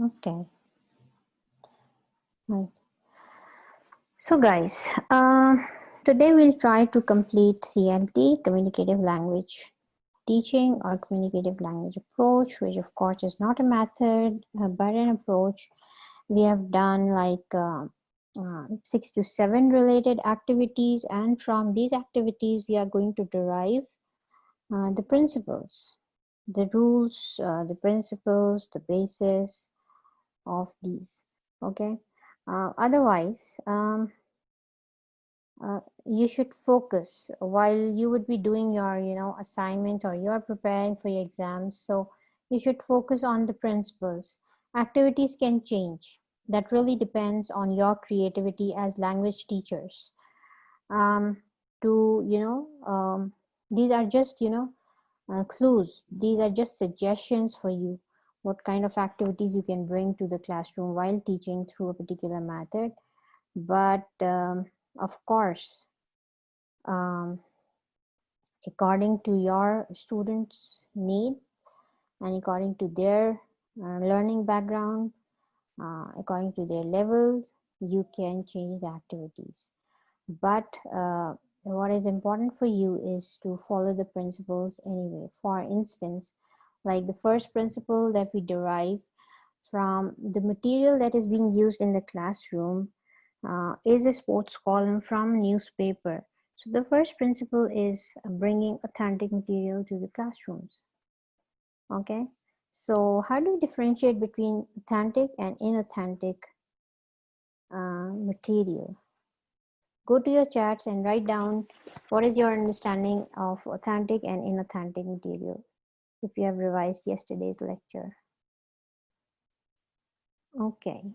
Okay. Right. So guys, today we'll try to complete CLT, Communicative Language Teaching or Communicative Language Approach, which of course is not a method, but an approach. We have done like 6 to 7 related activities, and from these activities we are going to derive the principles, the rules, the principles, the basis of these. Okay. Otherwise, you should focus while you would be doing your assignments, or you're preparing for your exams. So you should focus on the principles. Activities can change. That really depends on your creativity as language teachers. To these are just clues. These are just suggestions for you, what kind of activities you can bring to the classroom while teaching through a particular method. But of course, according to your students' need and according to their learning background, according to their levels, you can change the activities. But what is important for you is to follow the principles anyway. For instance, like the first principle that we derive from the material that is being used in the classroom is a sports column from a newspaper. So the first principle is bringing authentic material to the classrooms. Okay, so how do you differentiate between authentic and inauthentic material? Go to your chats and write down what is your understanding of authentic and inauthentic material if you have revised yesterday's lecture. Okay.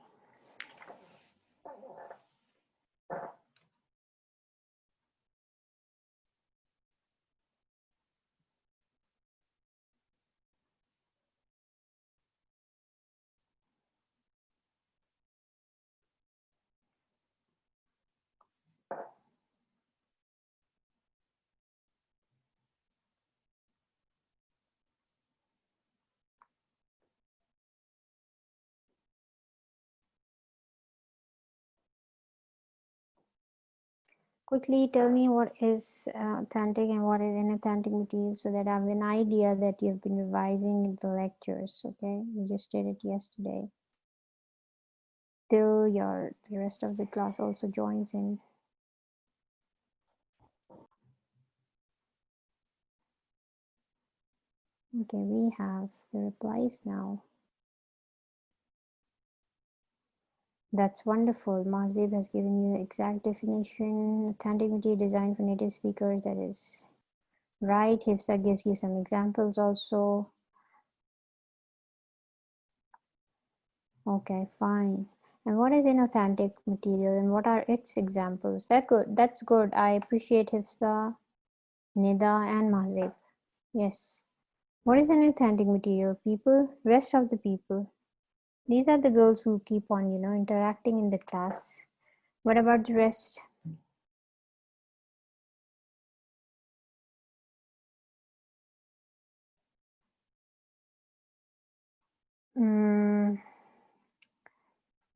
Quickly tell me what is authentic and what is inauthentic material, so that I have an idea that you've been revising the lectures. Okay, you just did it yesterday. Till the rest of the class also joins in. Okay, we have the replies now. That's wonderful. Mahzib has given you the exact definition. Authentic material designed for native speakers. That is right. Hifsa gives you some examples also. Okay, fine. And what is inauthentic material and what are its examples? That's good. I appreciate Hifsa, Nida, and Mahzib. Yes. What is an authentic material? People, rest of the people. These are the girls who keep on, interacting in the class. What about the rest?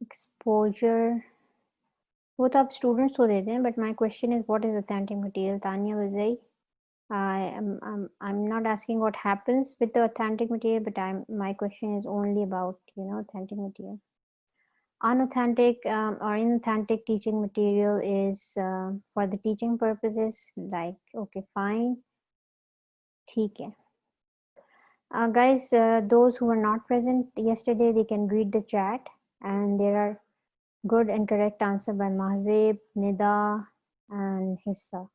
Exposure. Both आप students को देते हैं, but my question is, what is authentic material? Tanya was saying, I'm not asking what happens with the authentic material, but my question is only about authentic material. Unauthentic or inauthentic teaching material is for the teaching purposes. Like, okay, fine, ठीक है. Guys, those who were not present yesterday, they can read the chat, and there are good and correct answer by Mahzib, Nida, and Hifsa,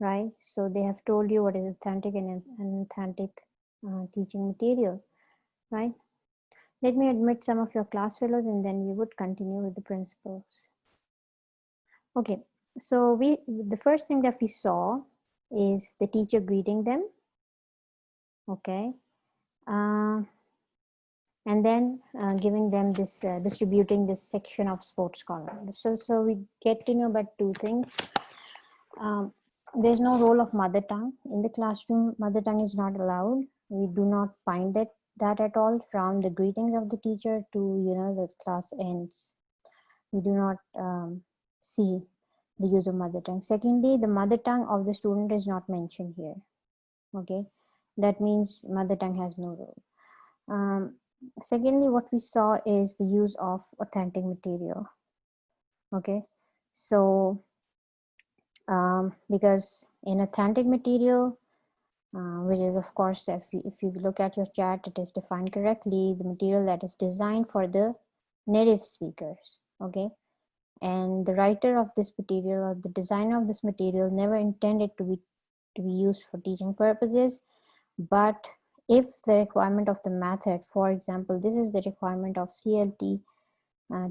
right? So they have told you what is authentic and inauthentic teaching material, right? Let me admit some of your class fellows, and then we would continue with the principles. Okay, so the first thing that we saw is the teacher greeting them, okay, and then giving them this, distributing this section of sports column. So we get to know about two things. There's no role of mother tongue in the classroom. Mother tongue is not allowed. We do not find that that at all, from the greetings of the teacher to the class ends. We do not see the use of mother tongue. Secondly, the mother tongue of the student is not mentioned here. Okay, that means mother tongue has no role. Secondly, what we saw is the use of authentic material. Okay, so because in authentic material, which is of course, if you look at your chat, it is defined correctly, the material that is designed for the native speakers. Okay, and the writer of this material, or the designer of this material, never intended to be used for teaching purposes. But if the requirement of the method, for example, this is the requirement of CLT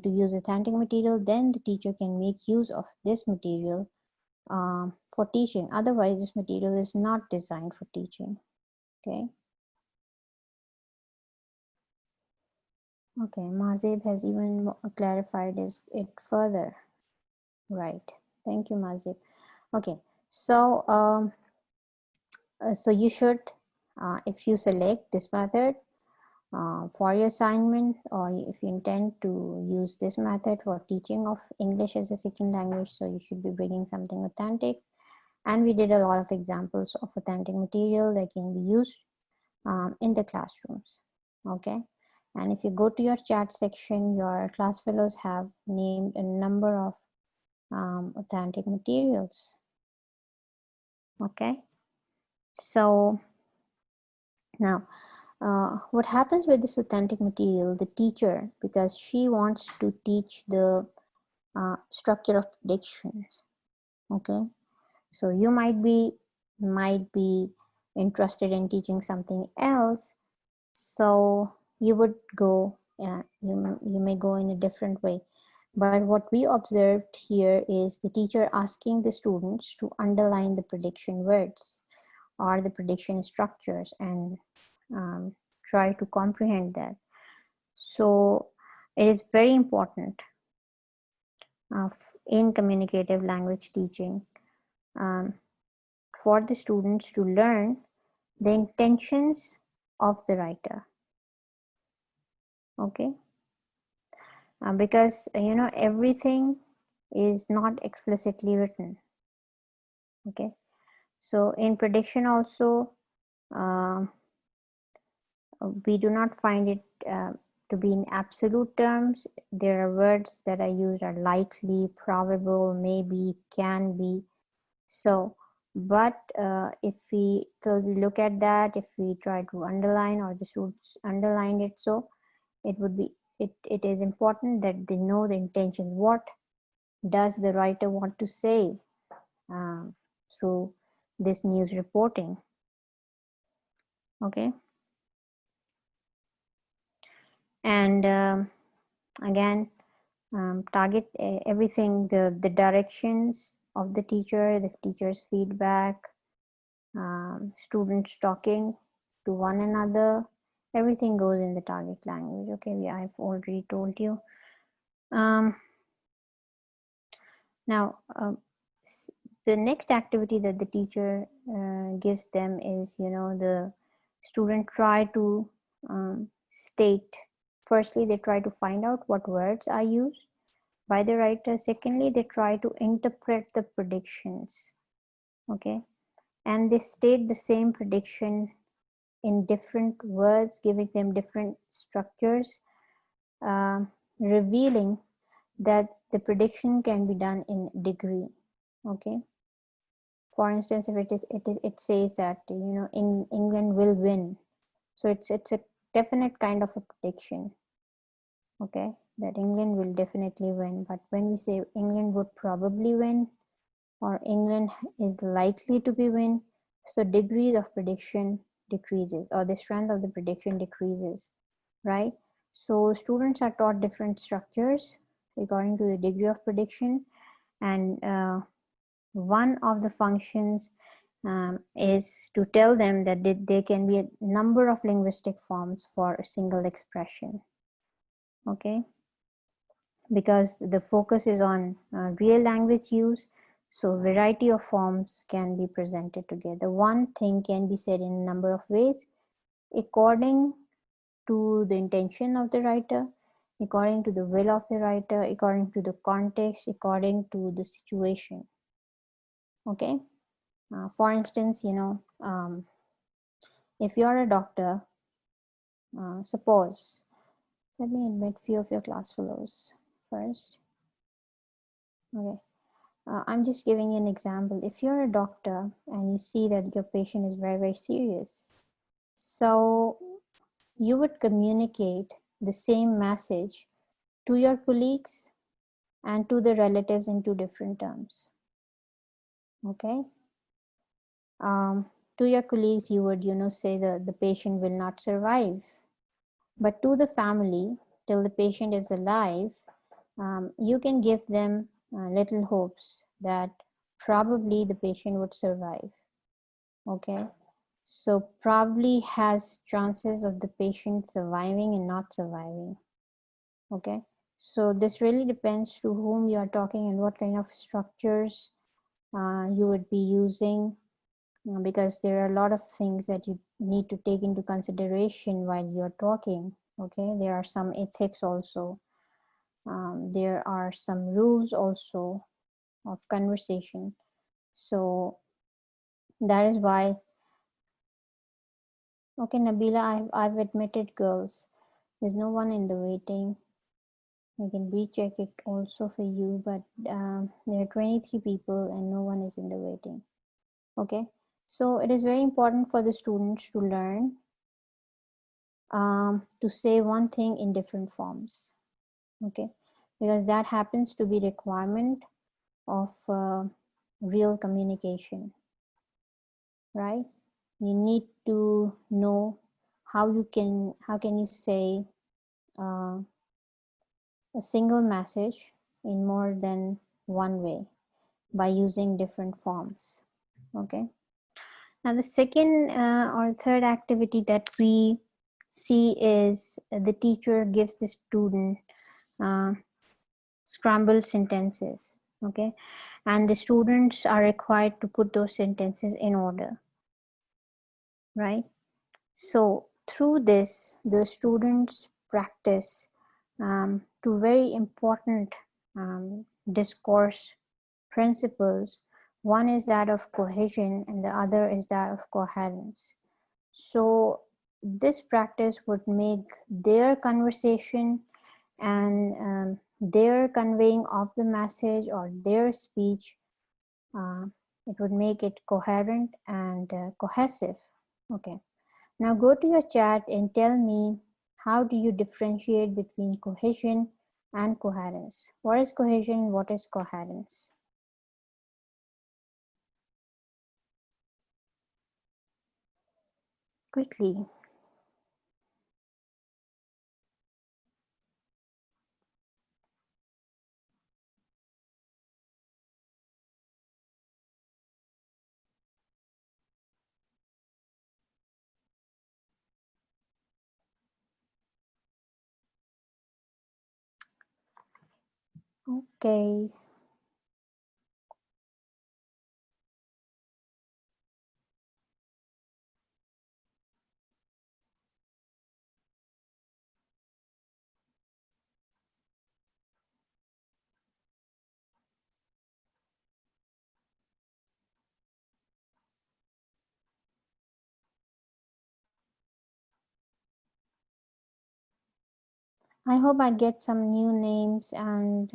to use authentic material, then the teacher can make use of this material for teaching. Otherwise, this material is not designed for teaching. Okay. Okay, Mazib has even clarified it further. Right. Thank you, Mazib. Okay, so so you should, if you select this method for your assignment, or if you intend to use this method for teaching of English as a second language, so you should be bringing something authentic. And we did a lot of examples of authentic material that can be used in the classrooms. Okay, and if you go to your chat section, your class fellows have named a number of authentic materials. Okay, so now what happens with this authentic material, the teacher, because she wants to teach the structure of predictions. Okay, so you might be interested in teaching something else, so you would go, you may go in a different way. But what we observed here is the teacher asking the students to underline the prediction words or the prediction structures and try to comprehend that. So it is very important in communicative language teaching for the students to learn the intentions of the writer. Okay, because everything is not explicitly written. Okay, so in prediction also, we do not find it to be in absolute terms. There are words that are used are likely, probable, maybe, can be. So, but if we look at that, if we try to underline, or the students underline it, so it would be, it is important that they know the intention. What does the writer want to say through this news reporting? Okay. And again, target everything, the directions of the teacher's feedback, students talking to one another, everything goes in the target language. Okay, I've already told you. Now, the next activity that the teacher gives them is, the student try to state, firstly, they try to find out what words are used by the writer. Secondly, they try to interpret the predictions. Okay, and they state the same prediction in different words, giving them different structures, revealing that the prediction can be done in degree. Okay, for instance, if it says that England will win, so it's a definite kind of a prediction. Okay, that England will definitely win. But when we say England would probably win, or England is likely to be win, so degrees of prediction decreases, or the strength of the prediction decreases, right? So students are taught different structures according to the degree of prediction, and one of the functions is to tell them that there can be a number of linguistic forms for a single expression. Okay, because the focus is on real language use, so variety of forms can be presented together. One thing can be said in a number of ways according to the intention of the writer, according to the will of the writer, according to the context, according to the situation. Okay. For instance, if you're a doctor, suppose, let me admit few of your class fellows first. Okay. I'm just giving you an example. If you're a doctor and you see that your patient is very, very serious, so you would communicate the same message to your colleagues and to the relatives in two different terms. Okay. To your colleagues, you would, say the patient will not survive. But to the family, till the patient is alive, you can give them little hopes that probably the patient would survive. Okay. So probably has chances of the patient surviving and not surviving. Okay. So this really depends to whom you are talking and what kind of structures you would be using, because there are a lot of things that you need to take into consideration while you're talking. Okay, there are some ethics also. There are some rules also of conversation. So that is why. Okay, Nabila, I've admitted girls. There's no one in the waiting. I can recheck it also for you, but there are 23 people and no one is in the waiting. Okay, so it is very important for the students to learn to say one thing in different forms. Okay, because that happens to be requirement of real communication, right? You need to know how can you say uh, a single message in more than one way by using different forms. Okay. Now the second or third activity that we see is the teacher gives the student uh, scramble sentences. Okay, and the students are required to put those sentences in order, right? So through this, the students practice two very important discourse principles. One is that of cohesion and the other is that of coherence. So this practice would make their conversation and their conveying of the message or their speech, it would make it coherent and cohesive. Okay. Now go to your chat and tell me, how do you differentiate between cohesion and coherence? What is cohesion? What is coherence? Quickly. Okay. I hope I get some new names and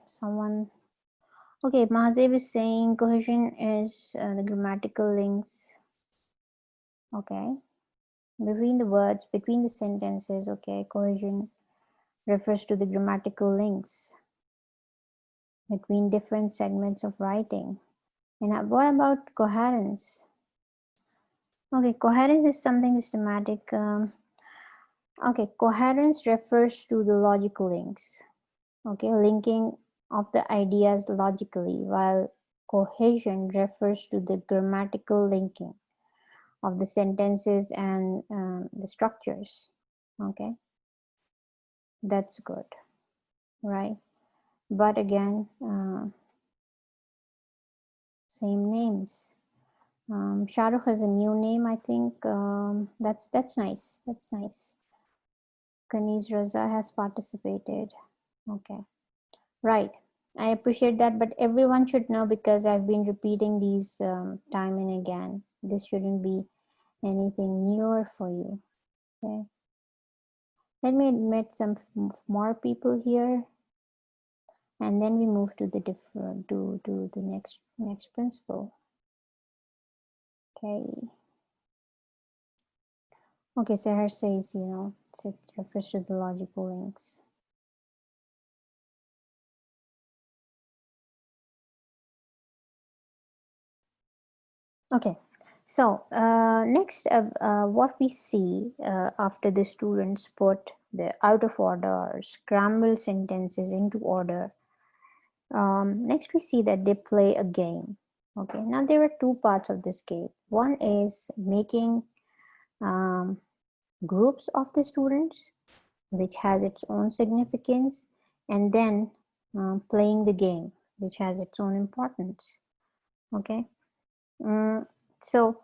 someone. Okay, Mahadev is saying cohesion is the grammatical links. Okay, between the words, between the sentences. Okay, cohesion refers to the grammatical links between different segments of writing. And what about coherence? Okay, coherence is something systematic. Okay, coherence refers to the logical links. Okay, linking of the ideas logically, while cohesion refers to the grammatical linking of the sentences and the structures. Okay, that's good, right? But again, same names. Shahrukh has a new name, I think. That's nice. That's nice. Kaniz Raza has participated. Okay, right. I appreciate that, but everyone should know because I've been repeating these time and again. This shouldn't be anything newer for you. Okay. Let me admit some more people here, and then we move to the different to the next principle. Okay. Okay, Seher says, it refers to the logical links. Okay, so next, what we see after the students put the out of order or scramble sentences into order, next we see that they play a game. Okay, now there are two parts of this game. One is making groups of the students, which has its own significance, and then playing the game, which has its own importance. Okay, so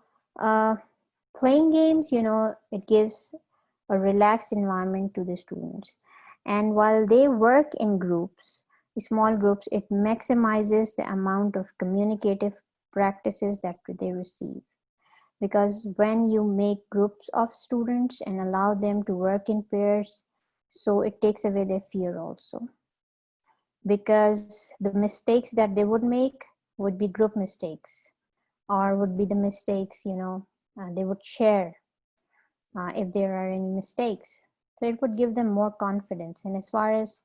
playing games, it gives a relaxed environment to the students, and while they work in groups, small groups, it maximizes the amount of communicative practices that they receive. Because when you make groups of students and allow them to work in pairs, so it takes away their fear also, because the mistakes that they would make would be group mistakes, or would be the mistakes they would share if there are any mistakes. So it would give them more confidence. And as far as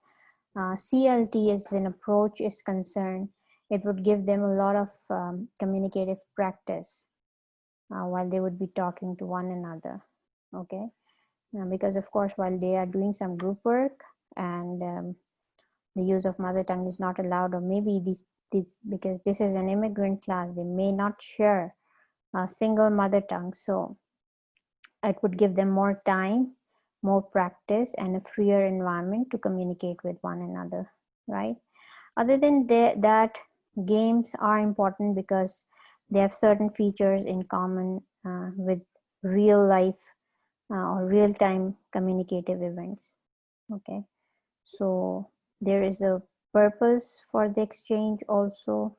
CLT as an approach is concerned, it would give them a lot of communicative practice while they would be talking to one another. Okay, because of course while they are doing some group work, and the use of mother tongue is not allowed, or maybe these because this is an immigrant class, they may not share a single mother tongue, so it would give them more time, more practice, and a freer environment to communicate with one another, right? Other than that, games are important because they have certain features in common with real life or real-time communicative events. Okay, so there is a purpose for the exchange also,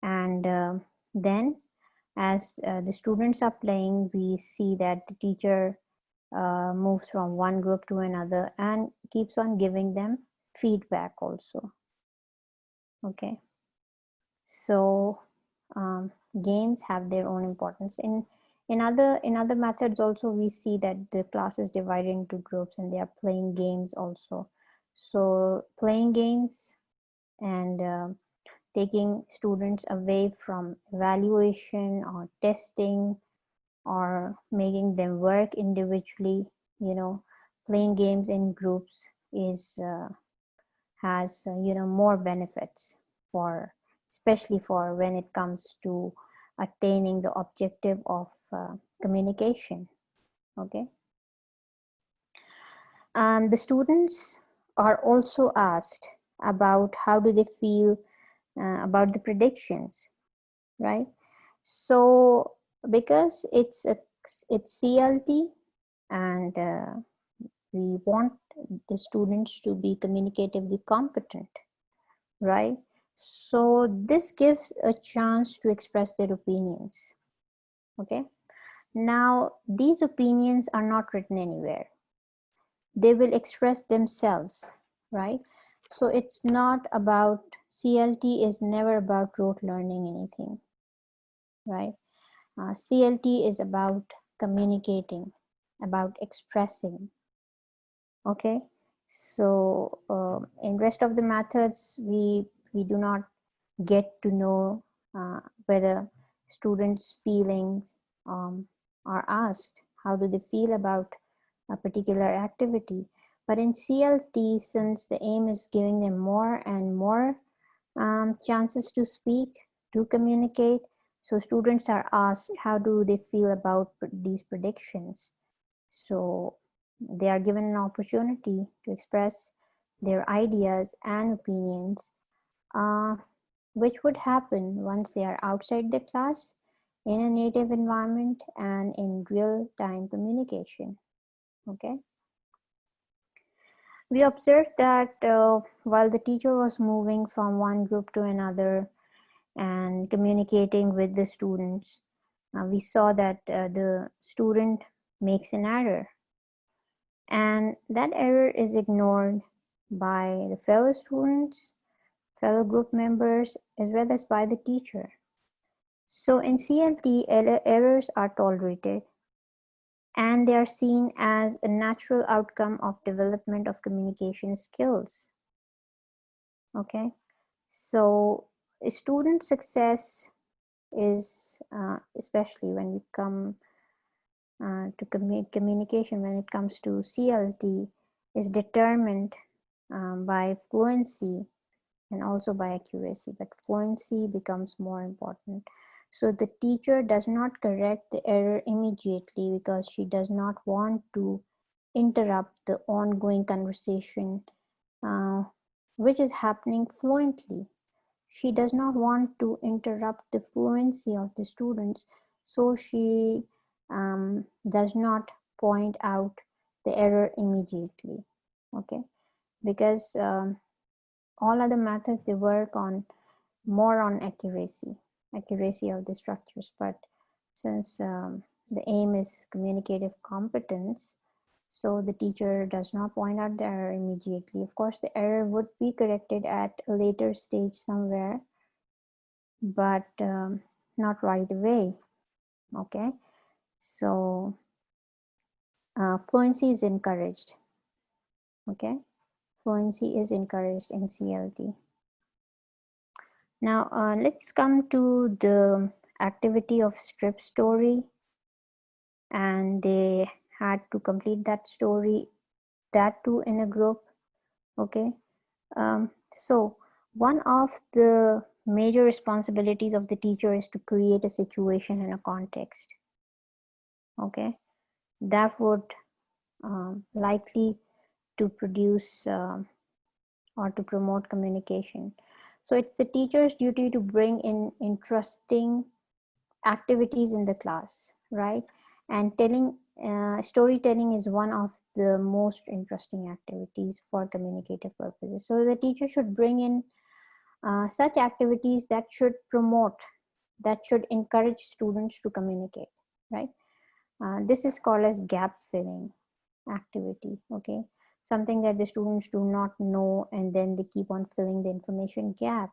and then as the students are playing, we see that the teacher moves from one group to another and keeps on giving them feedback also. Okay, so games have their own importance. In other methods also, we see that the class is divided into groups and they are playing games also. So playing games and taking students away from evaluation or testing or making them work individually, playing games in groups is has more benefits, for especially for when it comes to attaining the objective of communication. Okay, the students are also asked about how do they feel about the predictions, right? So because it's CLT, and we want the students to be communicatively competent, right? So this gives a chance to express their opinions. Okay, now these opinions are not written anywhere, they will express themselves, right? So it's not about, CLT is never about rote learning anything, right? CLT is about communicating, about expressing. Okay, so in rest of the methods, we do not get to know whether students' feelings are asked. How do they feel about a particular activity? But in CLT, since the aim is giving them more and more chances to speak, to communicate, so students are asked how do they feel about these predictions. So they are given an opportunity to express their ideas and opinions, which would happen once they are outside the class, in a native environment, and in real-time communication. Okay. We observed that while the teacher was moving from one group to another and communicating with the students, we saw that the student makes an error, and that error is ignored by the fellow students, fellow group members, as well as by the teacher. So in CLT, errors are tolerated and they are seen as a natural outcome of development of communication skills. Okay, so student success is, especially when we come to communication, when it comes to CLT, is determined by fluency and also by accuracy, but fluency becomes more important. So the teacher does not correct the error immediately because she does not want to interrupt the ongoing conversation uh, which is happening fluently. She does not want to interrupt the fluency of the students, so she does not point out the error immediately. Okay, because all other methods, they work on more on accuracy of the structures, but since the aim is communicative competence, so the teacher does not point out the error immediately. Of course, the error would be corrected at a later stage somewhere, but not right away. Okay, so fluency is encouraged. Okay, fluency is encouraged in CLT. Now let's come to the activity of strip story, and they had to complete that story, that too in a group. Okay, so one of the major responsibilities of the teacher is to create a situation and a context. Okay, that would likely to produce or to promote communication. So it's the teacher's duty to bring in interesting activities in the class, right? And storytelling is one of the most interesting activities for communicative purposes. So the teacher should bring in such activities that should promote, that should encourage students to communicate, right? This is called as gap filling activity. Okay, something that the students do not know and then they keep on filling the information gap.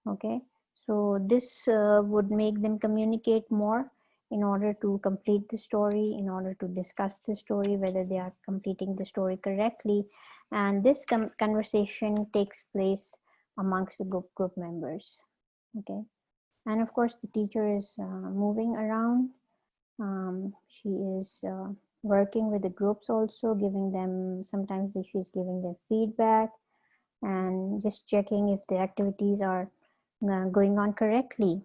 Okay, so this would make them communicate more in order to complete the story, in order to discuss the story, whether they are completing the story correctly. And this conversation takes place amongst the group members. Okay, and of course the teacher is moving around. She is working with the groups also, giving them, sometimes she's giving them feedback and just checking if the activities are going on correctly.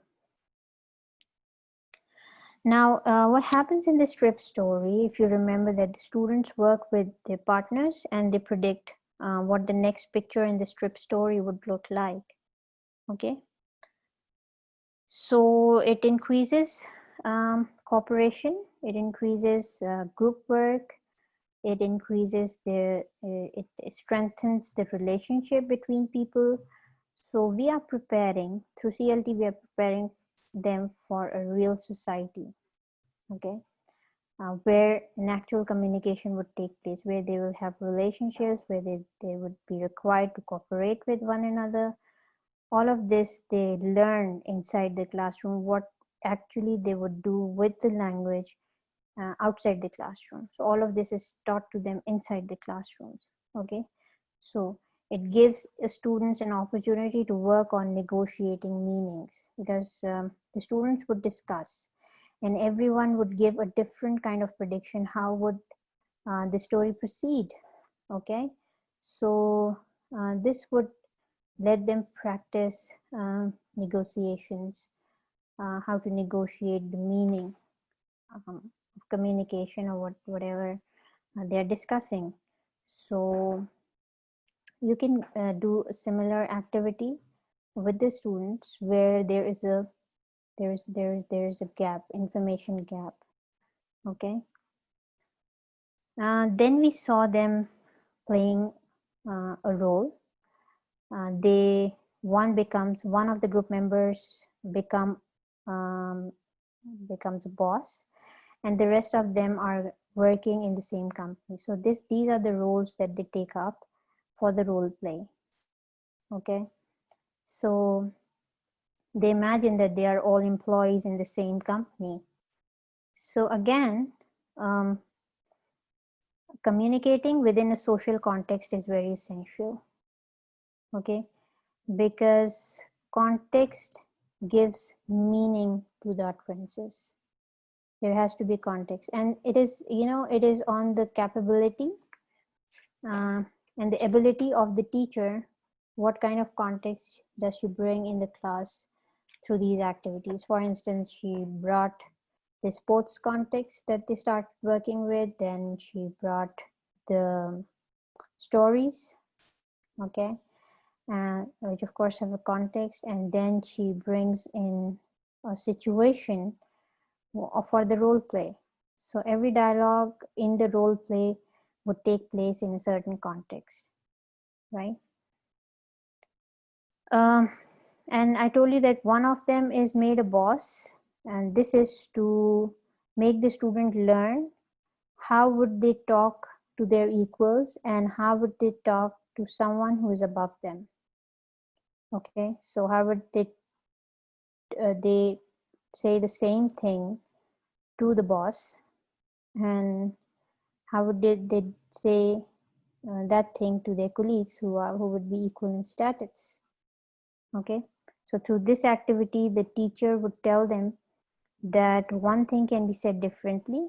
Now, what happens in the strip story, if you remember that the students work with their partners and they predict what the next picture in the strip story would look like. Okay, so it increases cooperation, it increases group work, it increases it strengthens the relationship between people. So we are preparing, through CLT, we are preparing them for a real society. Okay, where an actual communication would take place, where they will have relationships, where they would be required to cooperate with one another. All of this they learn inside the classroom, what actually they would do with the language outside the classroom. So all of this is taught to them inside the classrooms. Okay, so it gives students an opportunity to work on negotiating meanings, because the students would discuss and everyone would give a different kind of prediction, how would the story proceed. Okay, so this would let them practice negotiations, how to negotiate the meaning of communication or whatever they're discussing. So you can do a similar activity with the students where there is a gap, information gap. Okay, then we saw them playing a role. One of the group members becomes a boss, and the rest of them are working in the same company. So these are the roles that they take up for the role play. Okay, so they imagine that they are all employees in the same company. So again, communicating within a social context is very essential. Okay, because context gives meaning to the utterances. There has to be context, and it is, it is on the capability and the ability of the teacher. What kind of context does she bring in the class through these activities? For instance, she brought the sports context that they start working with, then she brought the stories, okay, which of course have a context, and then she brings in a situation for the role play. So every dialogue in the role play would take place in a certain context, right? And I told you that one of them is made a boss, and this is to make the student learn how would they talk to their equals and how would they talk to someone who is above them. Okay, so how would they say the same thing to the boss, and how would they say that thing to their colleagues who would be equal in status. Okay, so through this activity the teacher would tell them that one thing can be said differently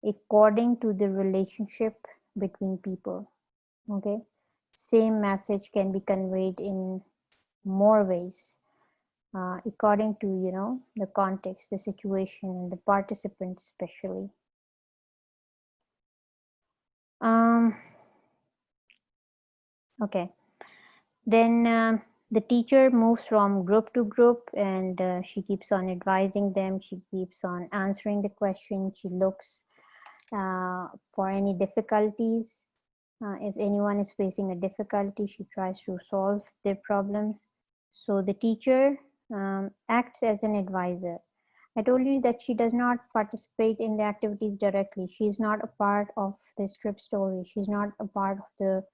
according to the relationship between people. Okay, same message can be conveyed in more ways according to the context, the situation, and the participants especially. Okay, then the teacher moves from group to group, and she keeps on advising them, she keeps on answering the question, she looks for any difficulties. If anyone is facing a difficulty, she tries to solve their problems. So the teacher acts as an advisor. I told you that she does not participate in the activities directly. She's not a part of the script story. She's not a part of the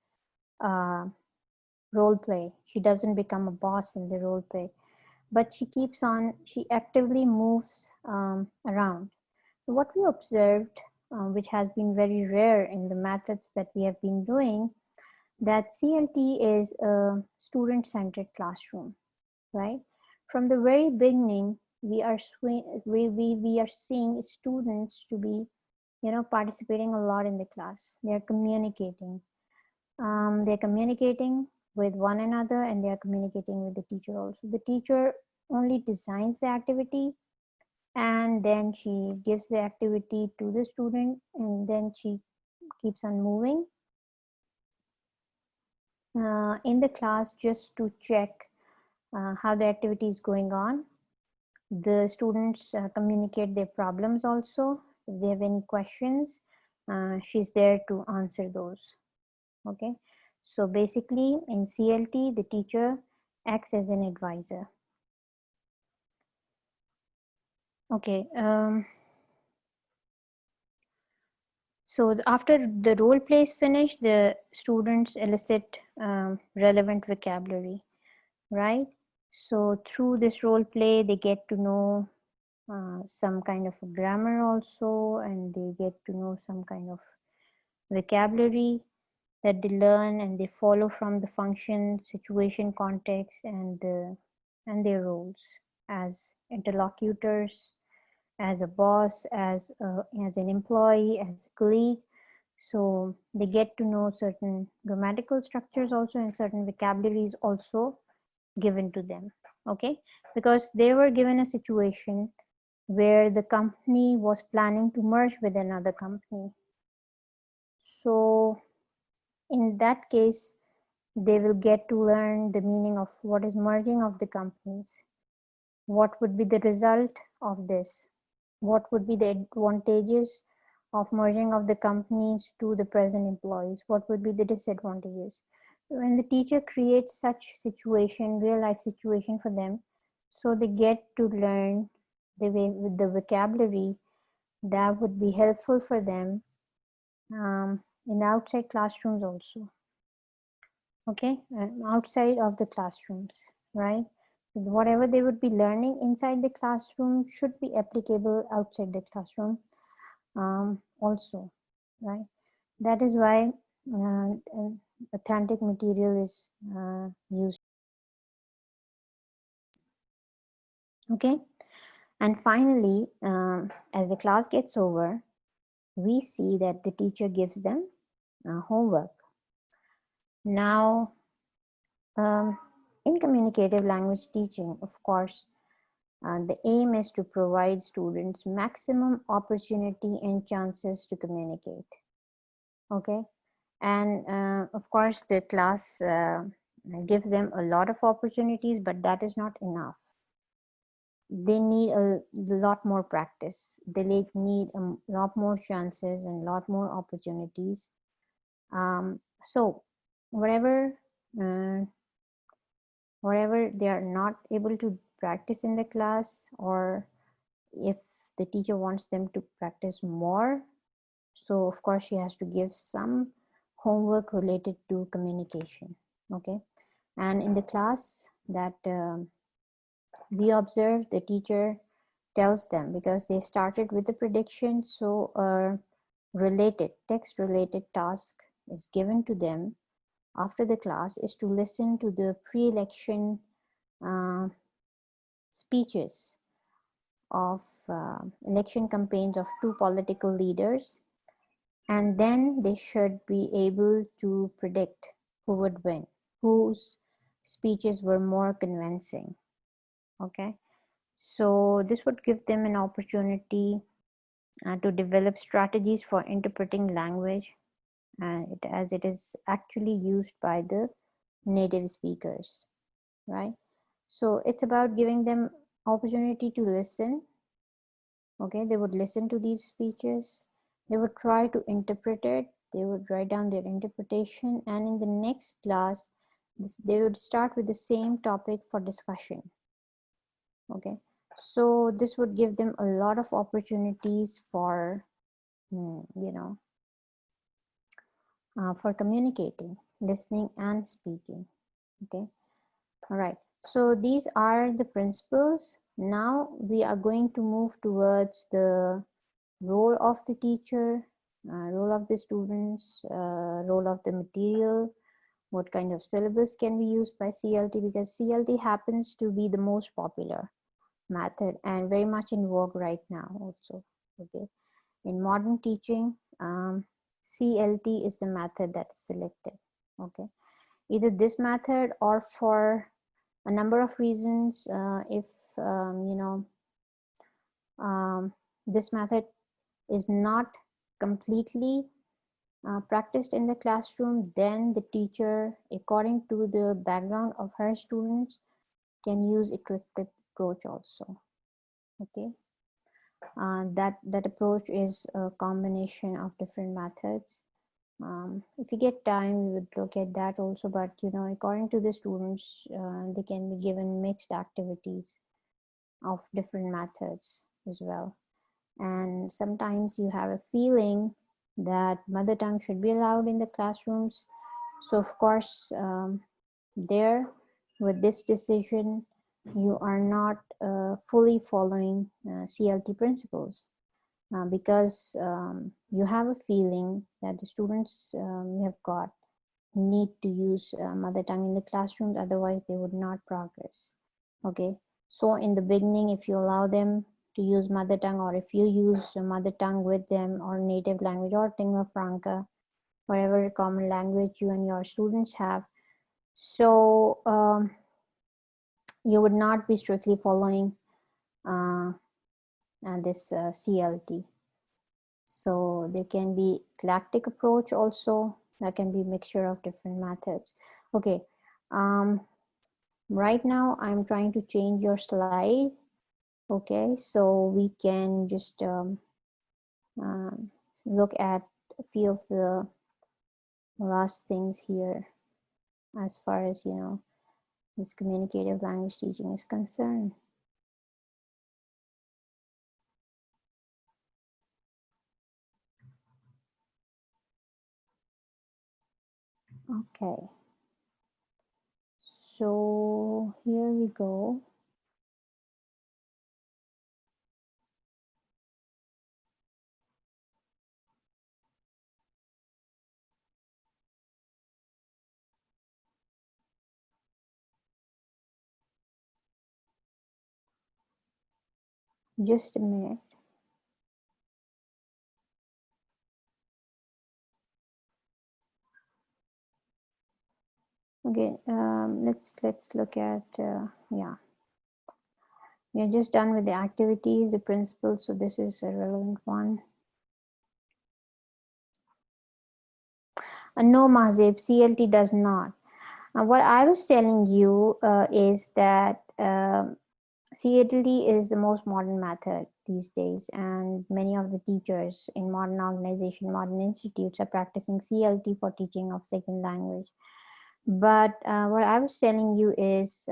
role play. She doesn't become a boss in the role play, but she actively moves around. What we observed, which has been very rare in the methods that we have been doing, that CLT is a student-centered classroom, right? From the very beginning, we are seeing students to be, participating a lot in the class. They are communicating. They're communicating with one another, and they are communicating with the teacher also. The teacher only designs the activity, and then she gives the activity to the student, and then she keeps on moving in the class just to check how the activity is going on. The students communicate their problems also. If they have any questions, she's there to answer those. Okay, so basically in CLT, the teacher acts as an advisor. Okay, so after the role play is finished, the students elicit relevant vocabulary, right? So through this role play, they get to know some kind of grammar also, and they get to know some kind of vocabulary that they learn, and they follow from the function, situation, context, and their roles as interlocutors, as a boss, as an employee, as a colleague. So they get to know certain grammatical structures also, and certain vocabularies also given to them. Okay, because they were given a situation where the company was planning to merge with another company. So in that case, they will get to learn the meaning of what is merging of the companies. What would be the result of this? What would be the advantages of merging of the companies to the present employees. What would be the disadvantages? When the teacher creates such situation, real life situation for them, so they get to learn the way with the vocabulary that would be helpful for them in the outside classrooms also. Okay, outside of the classrooms, right? Whatever they would be learning inside the classroom should be applicable outside the classroom also, right? That is why authentic material is used. Okay, and finally, as the class gets over, we see that the teacher gives them homework. Now, in communicative language teaching, of course, the aim is to provide students maximum opportunity and chances to communicate. Okay, and of course, the class gives them a lot of opportunities, but that is not enough. They need a lot more practice. They need a lot more chances and a lot more opportunities. So whatever they are not able to practice in the class, or if the teacher wants them to practice more, so of course she has to give some homework related to communication. Okay, and in the class that we observe, the teacher tells them, because they started with the prediction, so a related text related task is given to them after the class, is to listen to the pre-election speeches of election campaigns of two political leaders, and then they should be able to predict who would win, whose speeches were more convincing. Okay, so this would give them an opportunity to develop strategies for interpreting language, as it is actually used by the native speakers, right? So it's about giving them opportunity to listen. Okay, they would listen to these speeches, they would try to interpret it, they would write down their interpretation, and in the next class they would start with the same topic for discussion. Okay, so this would give them a lot of opportunities for for communicating, listening and speaking. Okay, all right, so these are the principles. Now we are going to move towards the role of the teacher, role of the students, role of the material, what kind of syllabus can be used by CLT, because CLT happens to be the most popular method and very much in vogue right now also. Okay, in modern teaching, CLT is the method that is selected. Okay, either this method, or for a number of reasons, if this method is not completely practiced in the classroom, then the teacher, according to the background of her students, can use Ecliptic Approach also. Okay, that approach is a combination of different methods. If you get time, we would look at that also, but according to the students, they can be given mixed activities of different methods as well. And sometimes you have a feeling that mother tongue should be allowed in the classrooms. So of course, there with this decision, you are not fully following CLT principles, because you have a feeling that the students you have got need to use mother tongue in the classrooms, otherwise they would not progress. Okay, so in the beginning, if you allow them to use mother tongue, or if you use mother tongue with them, or native language, or lingua franca, whatever common language you and your students have, so you would not be strictly following this CLT. So there can be eclectic approach also. That can be a mixture of different methods. Okay, right now I'm trying to change your slide. Okay, so we can just look at a few of the last things here as far as, you know, this communicative language teaching is concerned. Okay, so here we go. Just a minute. Okay, let's look at yeah. We're just done with the activities, the principles, so this is a relevant one. No, Mahzib, CLT does not. What I was telling you is that CLT is the most modern method these days, and many of the teachers in modern organizations, modern institutes are practicing CLT for teaching of second language. But what I was telling you is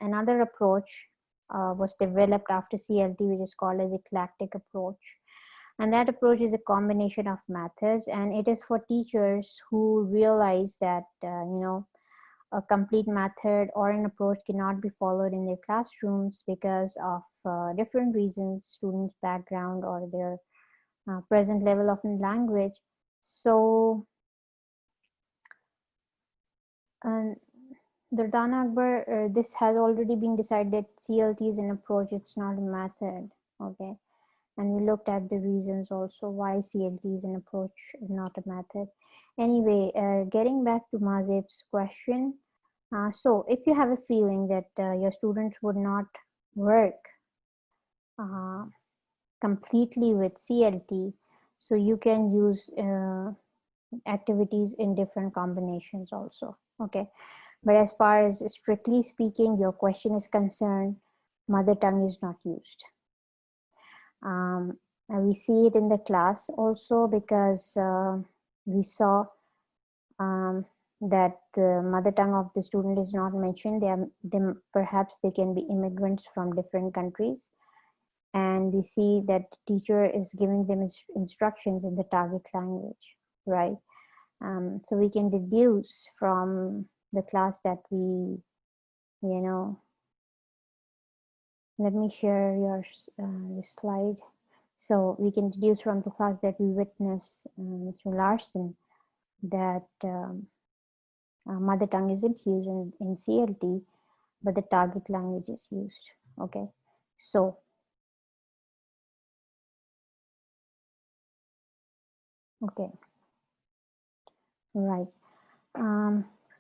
another approach was developed after CLT, which is called as Eclectic Approach. And that approach is a combination of methods, and it is for teachers who realize that, you know, a complete method or an approach cannot be followed in their classrooms because of different reasons, students' background or their present level of language. So, Dardana Akbar, this has already been decided that CLT is an approach, it's not a method, okay? And we looked at the reasons also why CLT is an approach, not a method. Anyway, getting back to Mazib's question, so if you have a feeling that your students would not work completely with CLT, so you can use activities in different combinations also, okay? But as far as strictly speaking, your question is concerned, mother tongue is not used. And we see it in the class also because we saw that the mother tongue of the student is not mentioned. Perhaps they can be immigrants from different countries. And we see that the teacher is giving them instructions in the target language, right? So we can deduce from the class that we, you know, let me share your slide. So we can deduce from the class that we witnessed, Mr. Larson, that mother tongue isn't used in CLT, but the target language is used, okay? So, okay, right.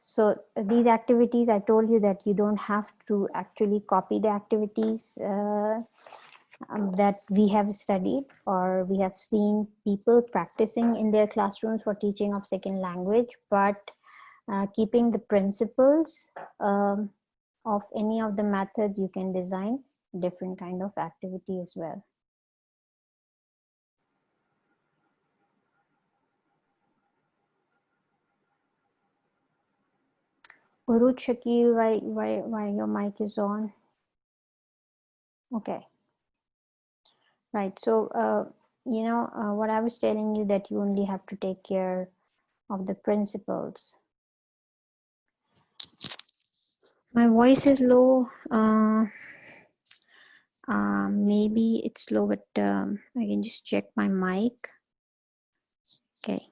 So these activities, I told you that you don't have to actually copy the activities that we have studied or we have seen people practicing in their classrooms for teaching of second language, but keeping the principles of any of the methods, you can design different kind of activity as well. Urut Shakil, why your mic is on? Okay. Right. So, you know, what I was telling you that you only have to take care of the principles. My voice is low. Maybe it's low, but I can just check my mic. Okay.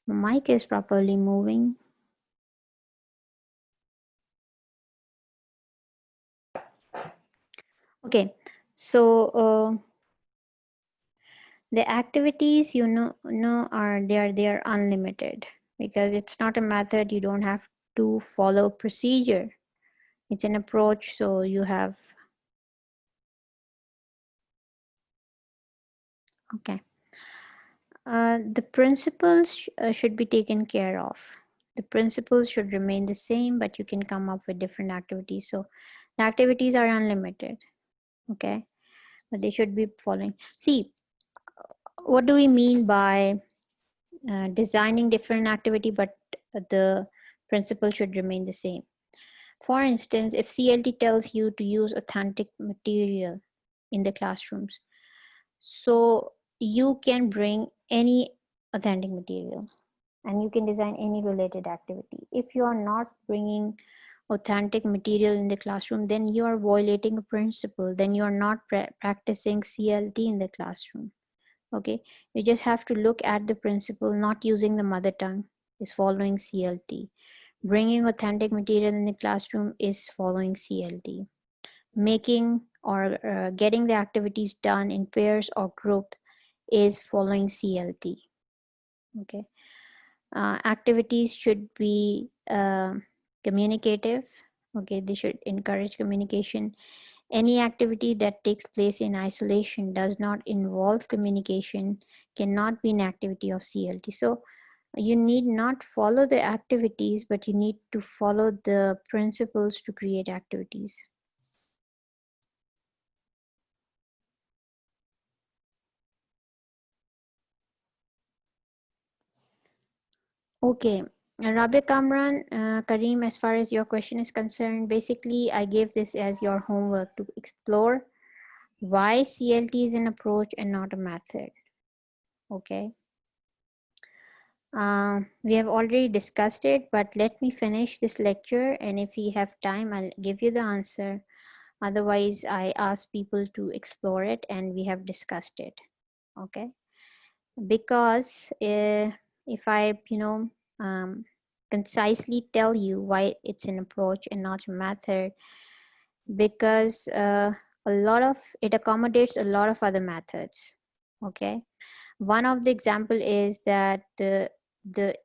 My mic is properly moving. Okay. So, the activities, you know are they're unlimited because it's not a method. You don't have to follow procedure. It's an approach. So you have, okay. The principles should be taken care of. The principles should remain the same, but you can come up with different activities. So the activities are unlimited, okay? they should be following. See, what do we mean by designing different activity, but the principle should remain the same? For instance, if CLT tells you to use authentic material in the classrooms, so you can bring any authentic material and you can design any related activity. If you are not bringing authentic material in the classroom, then you are violating a principle, then you are not practicing CLT in the classroom. Okay, you just have to look at the principle. Not using the mother tongue is following CLT. Bringing authentic material in the classroom is following CLT. Making or getting the activities done in pairs or group is following CLT. Okay, activities should be communicative. Okay, they should encourage communication. Any activity that takes place in isolation does not involve communication cannot be an activity of CLT. So you need not follow the activities, but you need to follow the principles to create activities. Okay, Rabia Kamran, Kareem, as far as your question is concerned, basically I gave this as your homework to explore why CLT is an approach and not a method. Okay. We have already discussed it, but let me finish this lecture, and if we have time, I'll give you the answer. Otherwise, I ask people to explore it, and we have discussed it. Okay. Because if I, concisely tell you why it's an approach and not a method, because a lot of it accommodates a lot of other methods. Okay. One of the example is that the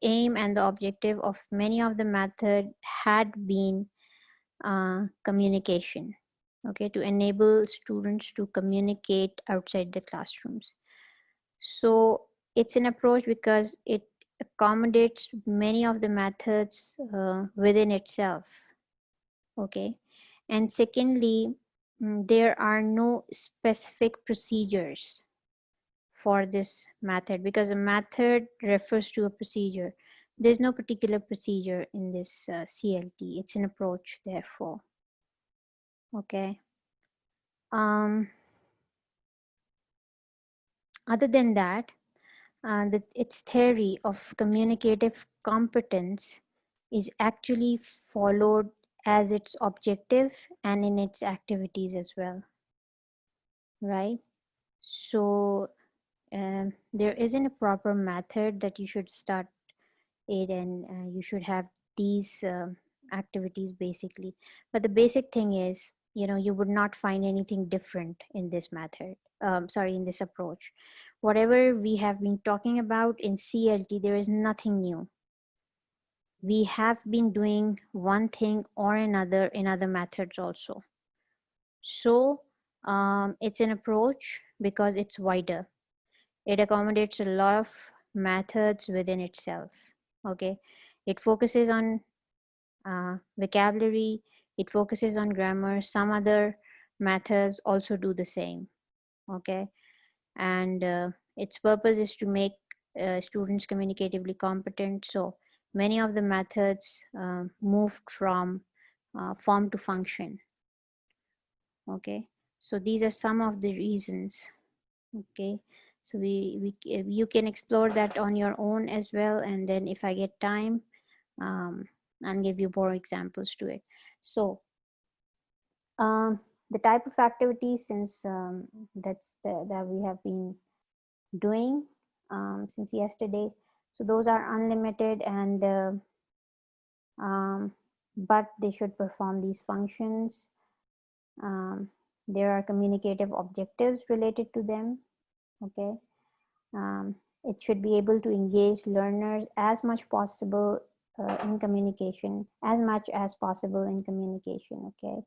aim and the objective of many of the method had been communication. Okay, to enable students to communicate outside the classrooms. So it's an approach because it accommodates many of the methods within itself. Okay, and secondly, there are no specific procedures for this method, because a method refers to a procedure. There's no particular procedure in this CLT. It's an approach, therefore. Okay. Other than that, its theory of communicative competence is actually followed as its objective and in its activities as well, right? So there isn't a proper method that you should start it and you should have these activities basically. But the basic thing is, you would not find anything different in this method. In this approach. Whatever we have been talking about in CLT, there is nothing new. We have been doing one thing or another in other methods also. So it's an approach because it's wider. It accommodates a lot of methods within itself. Okay, it focuses on vocabulary, it focuses on grammar. Some other methods also do the same. Okay, and its purpose is to make students communicatively competent. So many of the methods moved from form to function. Okay, so these are some of the reasons. Okay, so you can explore that on your own as well, and then if I get time, I'll give you more examples to it. So the type of activity, since that we have been doing since yesterday, so those are unlimited, and but they should perform these functions. There are communicative objectives related to them. Okay, it should be able to engage learners as much possible in communication, as much as possible in communication. Okay,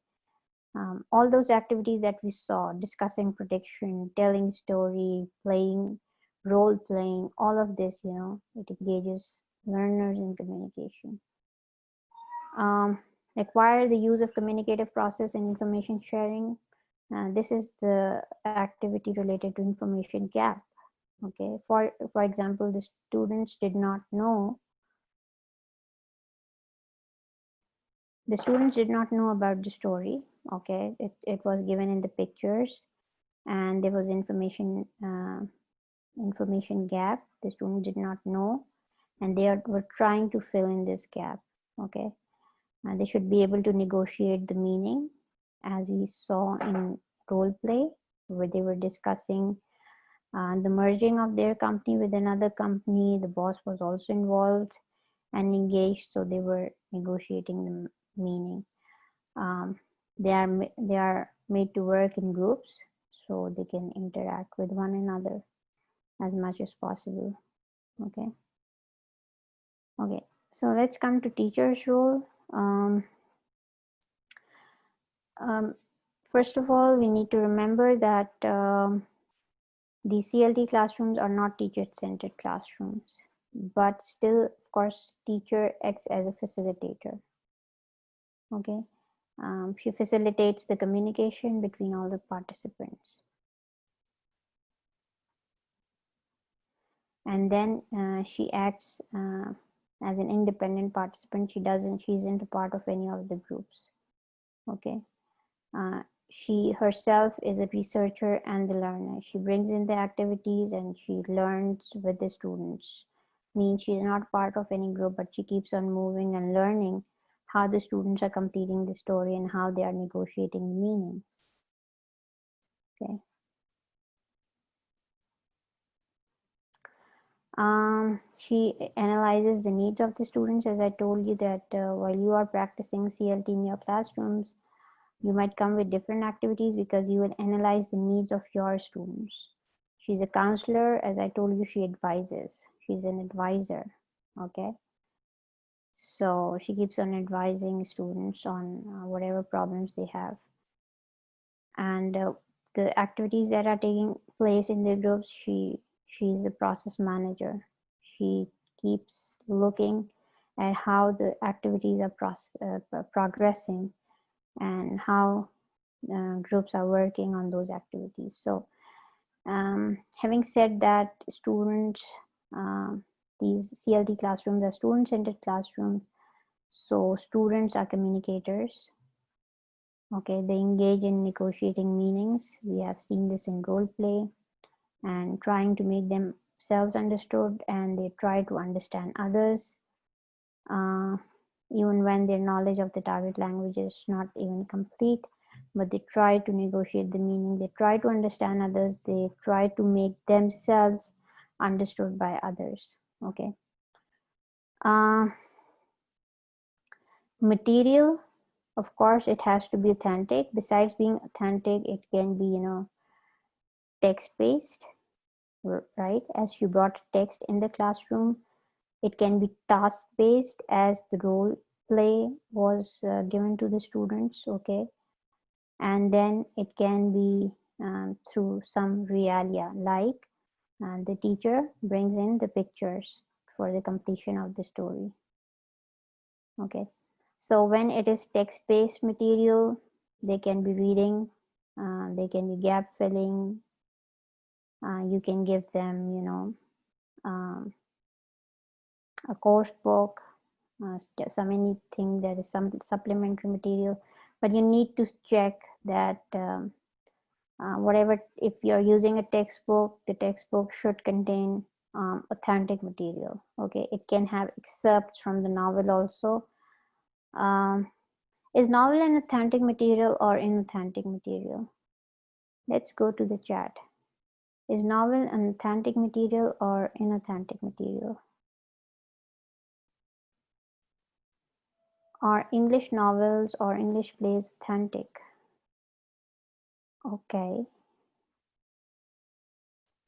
all those activities that we saw, discussing prediction, telling story, playing, role playing, all of this, it engages learners in communication. Require the use of communicative process and information sharing. This is the activity related to information gap. Okay, for example, the students did not know about the story. Okay, it was given in the pictures, and there was information gap. The student did not know, and were trying to fill in this gap. Okay, they should be able to negotiate the meaning, as we saw in role play, where they were discussing the merging of their company with another company. The boss was also involved and engaged, so they were negotiating the meaning. They are made to work in groups, so they can interact with one another as much as possible. Okay, so let's come to teacher's role. First of all, we need to remember that the CLT classrooms are not teacher-centered classrooms, but still, of course, teacher acts as a facilitator. Okay, she facilitates the communication between all the participants. And then she acts as an independent participant. She isn't a part of any of the groups. Okay. She herself is a researcher and the learner. She brings in the activities and she learns with the students. Means she's not part of any group, but she keeps on moving and learning how the students are completing the story and how they are negotiating meanings. Okay. She analyzes the needs of the students. As I told you that while you are practicing CLT in your classrooms, you might come with different activities because you will analyze the needs of your students. She's a counselor. As I told you, she advises. She's an advisor. Okay. So she keeps on advising students on whatever problems they have. And the activities that are taking place in the groups, she's the process manager. She keeps looking at how the activities are progressing and how groups are working on those activities. So having said that, students, these CLT classrooms are student-centered classrooms. So students are communicators. Okay, they engage in negotiating meanings. We have seen this in role play and trying to make themselves understood, and they try to understand others. Even when their knowledge of the target language is not even complete, but they try to negotiate the meaning, they try to understand others, they try to make themselves understood by others. Okay. Material, of course, it has to be authentic. Besides being authentic, it can be, text-based, right? As you brought text in the classroom, it can be task-based, as the role play was given to the students. Okay. And then it can be through some realia, like the teacher brings in the pictures for the completion of the story. Okay, so when it is text-based material, they can be reading, they can be gap filling, you can give them, a course book, anything that is some supplementary material, but you need to check that whatever, if you're using a textbook, the textbook should contain authentic material. Okay, it can have excerpts from the novel also. Is novel an authentic material or inauthentic material? Let's go to the chat. Is novel an authentic material or inauthentic material? Are English novels or English plays authentic? Okay.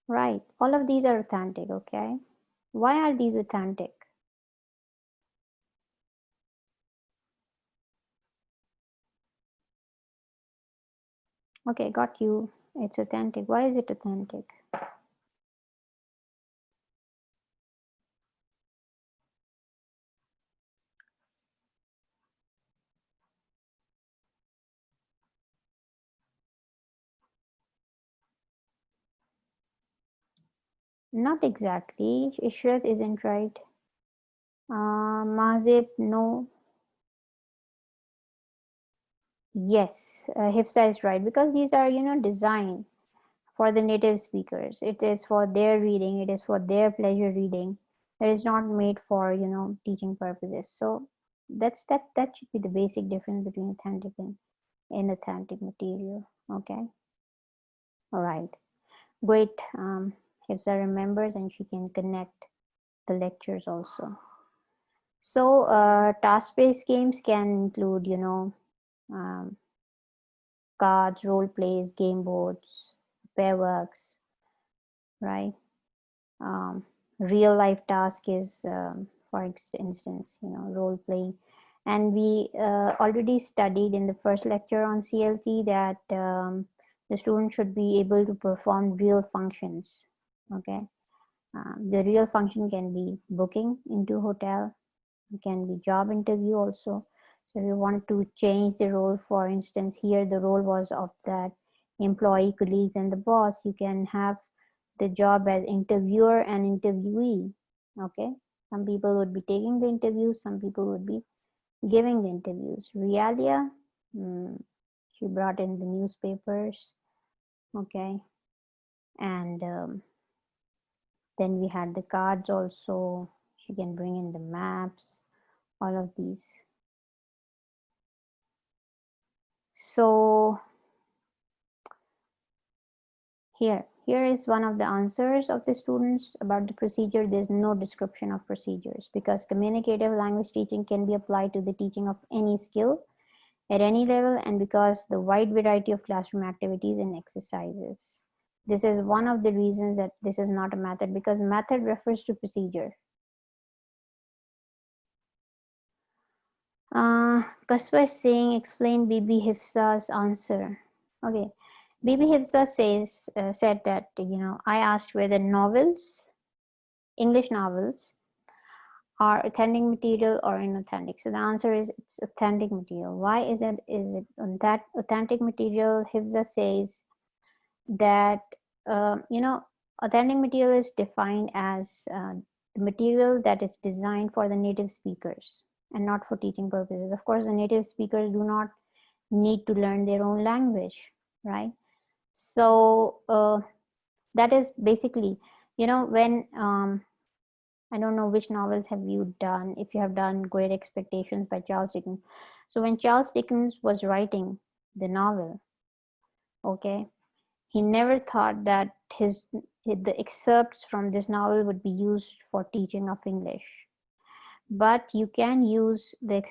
Right. All of these are authentic. Okay. Why are these authentic? Okay, got you. It's authentic. Why is it authentic? Not exactly. Ishrat isn't right. Mahzib, no. Yes, Hifsa is right, because these are, designed for the native speakers. It is for their reading. It is for their pleasure reading. It is not made for, teaching purposes. So that should be the basic difference between authentic and inauthentic material. Okay. All right. Great. Hifsa remembers and she can connect the lectures also. So task-based games can include, um, cards, role plays, game boards, pair works, right? Um, real life task is, for instance, role playing. And we already studied in the first lecture on CLT that the student should be able to perform real functions. Okay. The real function can be booking into hotel, it can be job interview also. So if you want to change the role, for instance, here the role was of that employee, colleagues, and the boss, you can have the job as interviewer and interviewee. Okay. Some people would be taking the interviews, some people would be giving the interviews. Realia, she brought in the newspapers. Okay. And then we had the cards also. She can bring in the maps, all of these. So here is one of the answers of the students about the procedure. There's no description of procedures because communicative language teaching can be applied to the teaching of any skill at any level, and because the wide variety of classroom activities and exercises. This is one of the reasons that this is not a method, because method refers to procedure. Kaswa is saying, explain Bibi Hifsa's answer. Okay, Bibi Hifsa said that, I asked whether novels, English novels, are authentic material or inauthentic. So the answer is it's authentic material. Why is it? Is it on that authentic material? Hifsa says that authentic material is defined as the material that is designed for the native speakers and not for teaching purposes. Of course, the native speakers do not need to learn their own language, right? So that is basically, when I don't know which novels have you done, if you have done Great Expectations by Charles Dickens. So when Charles Dickens was writing the novel, okay, he never thought that the excerpts from this novel would be used for teaching of English. But you can use the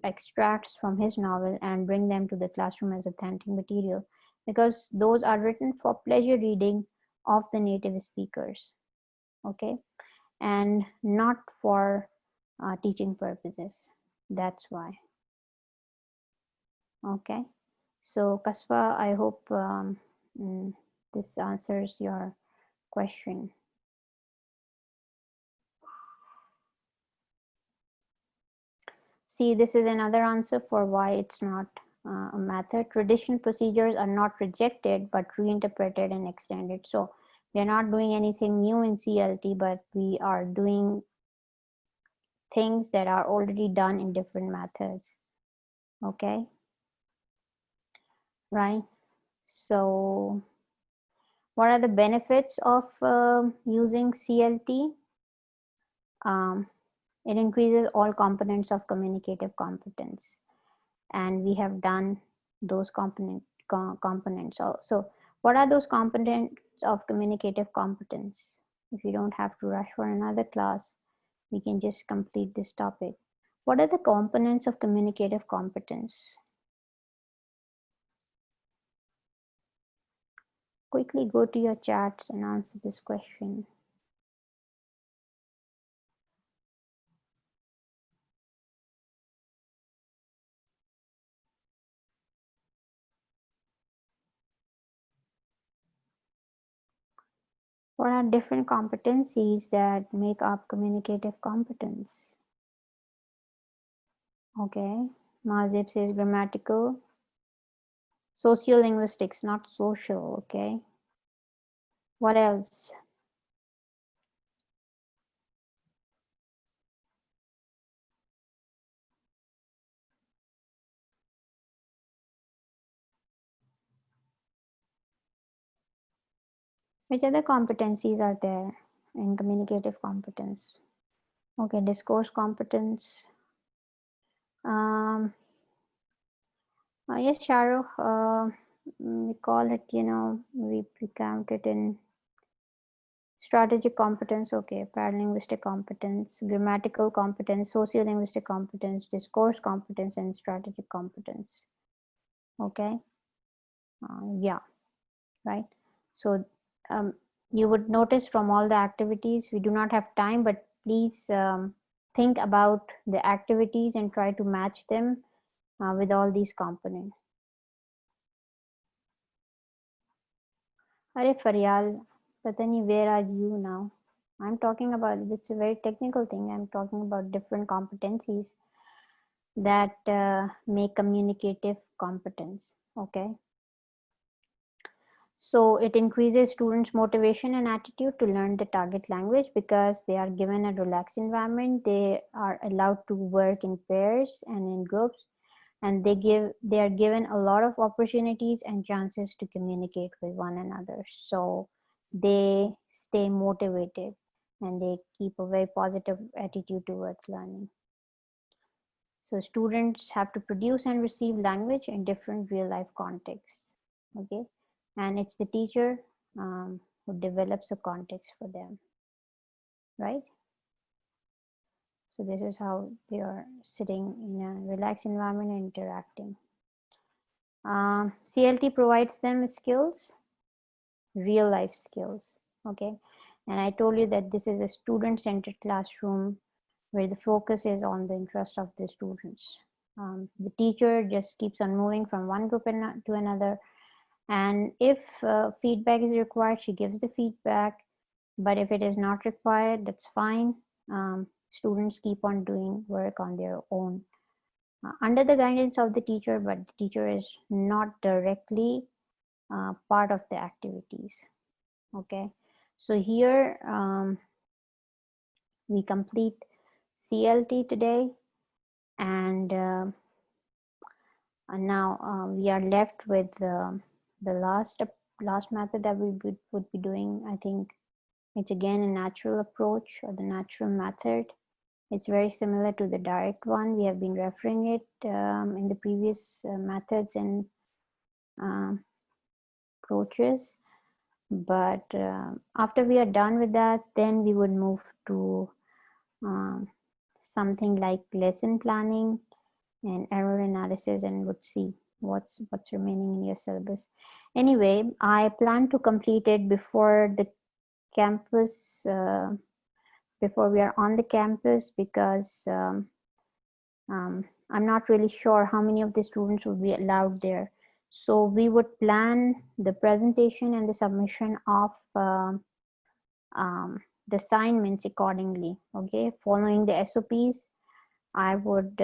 extracts from his novel and bring them to the classroom as authentic material, because those are written for pleasure reading of the native speakers, okay, and not for teaching purposes. That's why. Okay. So Kaswa, I hope this answers your question. See, this is another answer for why it's not a method. Traditional procedures are not rejected, but reinterpreted and extended. So we are not doing anything new in CLT, but we are doing things that are already done in different methods. Okay. Right. So what are the benefits of using CLT? It increases all components of communicative competence, and we have done those components. So what are those components of communicative competence? If you don't have to rush for another class, we can just complete this topic. What are the components of communicative competence? Quickly go to your chats and answer this question. What are different competencies that make up communicative competence? Okay, Mazib says grammatical, sociolinguistics, not social. Okay, what else? Which other competencies are there in communicative competence? Okay, discourse competence. Yes, Shahrukh, we call it, we count it in strategic competence, okay, paralinguistic competence, grammatical competence, sociolinguistic competence, discourse competence, and strategic competence. Okay, yeah, right. So you would notice from all the activities, we do not have time, but please think about the activities and try to match them with all these components. Arey Faryal, Patani, where are you now? I'm talking about, it's a very technical thing. I'm talking about different competencies that make communicative competence. Okay. So it increases students' motivation and attitude to learn the target language because they are given a relaxed environment. They are allowed to work in pairs and in groups, and they are given a lot of opportunities and chances to communicate with one another. So they stay motivated and they keep a very positive attitude towards learning. So students have to produce and receive language in different real life contexts. Okay, and it's the teacher who develops a context for them, right? So this is how they are sitting in a relaxed environment and interacting. CLT provides them skills, real life skills, okay? And I told you that this is a student-centered classroom where the focus is on the interest of the students. The teacher just keeps on moving from one group to another, and if feedback is required, she gives the feedback, but if it is not required, that's fine. Students keep on doing work on their own under the guidance of the teacher, but the teacher is not directly part of the activities. Okay, so here we complete CLT today, and now we are left with the last method that we would be doing. I think it's again a natural approach or the natural method. It's very similar to the direct one. We have been referring it in the previous methods and approaches. But after we are done with that, then we would move to something like lesson planning and error analysis, and would see what's remaining in your syllabus. Anyway, I plan to complete it before the campus, before we are on the campus, because I'm not really sure how many of the students will be allowed there. So we would plan the presentation and the submission of the assignments accordingly. Okay, following the SOPs, I would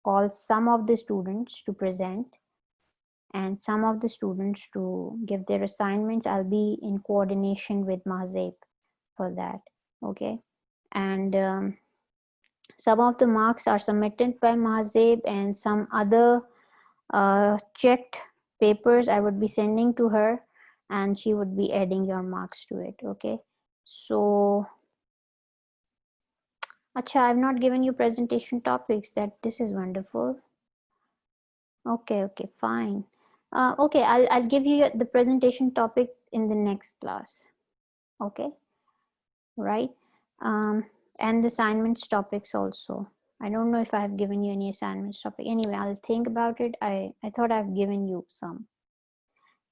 call some of the students to present and some of the students to give their assignments. I'll be in coordination with Mahzeb for that. Okay, and some of the marks are submitted by Mahzeb, and some other checked papers I would be sending to her, and she would be adding your marks to it. Okay, so Acha, I've not given you presentation topics. This is wonderful. Okay, fine. Okay, I'll give you the presentation topic in the next class. Okay, right? And the assignments topics also. I don't know if I have given you any assignments topic. Anyway, I'll think about it. I thought I've given you some,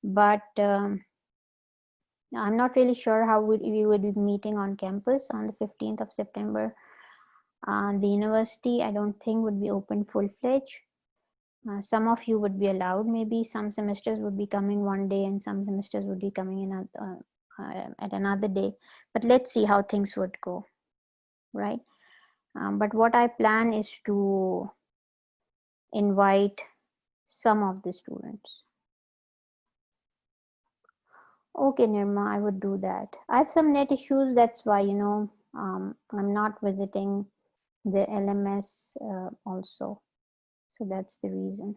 but I'm not really sure how we would be meeting on campus on the 15th of September. The university, I don't think would be open full-fledged. Some of you would be allowed, maybe some semesters would be coming one day and some semesters would be coming in at another day, but let's see how things would go, right? But what I plan is to invite some of the students. Okay, Nirma, I would do that. I have some net issues, that's why, I'm not visiting the LMS also, so that's the reason.